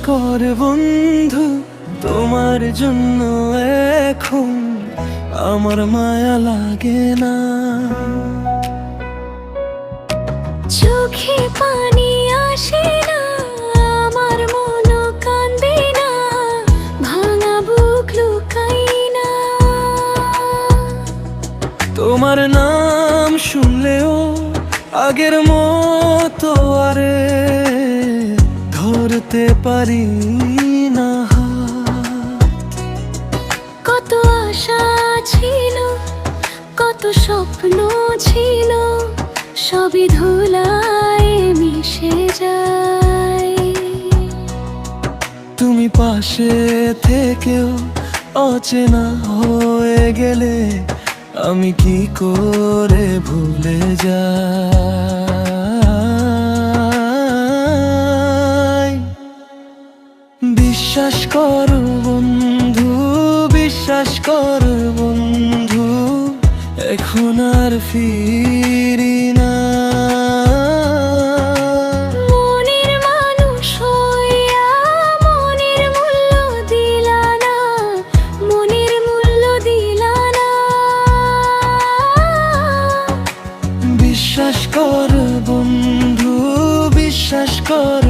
কর বন্ধু, তোমার জন্য এখন আমার মায়া লাগে না। চোখে পানি আসে না, আমার মনও কান্দে না, ভাঙা বুক লুকাই না। তোমার নাম শুনলেও আগের মতো আরে ধরতে পারি না হাত। কত আশা ছিল, কত স্বপ্ন ছিল, সবই ধুলায় মিশে যায়। তুমি পাশে থেকেও অচেনা হয়ে গেলে আমি কি করে ভুলে যাই। বিশ্বাস কর বন্ধু, বিশ্বাস কর বন্ধু, এখন আর ফিরি না। মনের মানুষ হইয়া মনের মূল্য দিলা না, মনের মূল্য দিলা না। বিশ্বাস কর বন্ধু, বিশ্বাস কর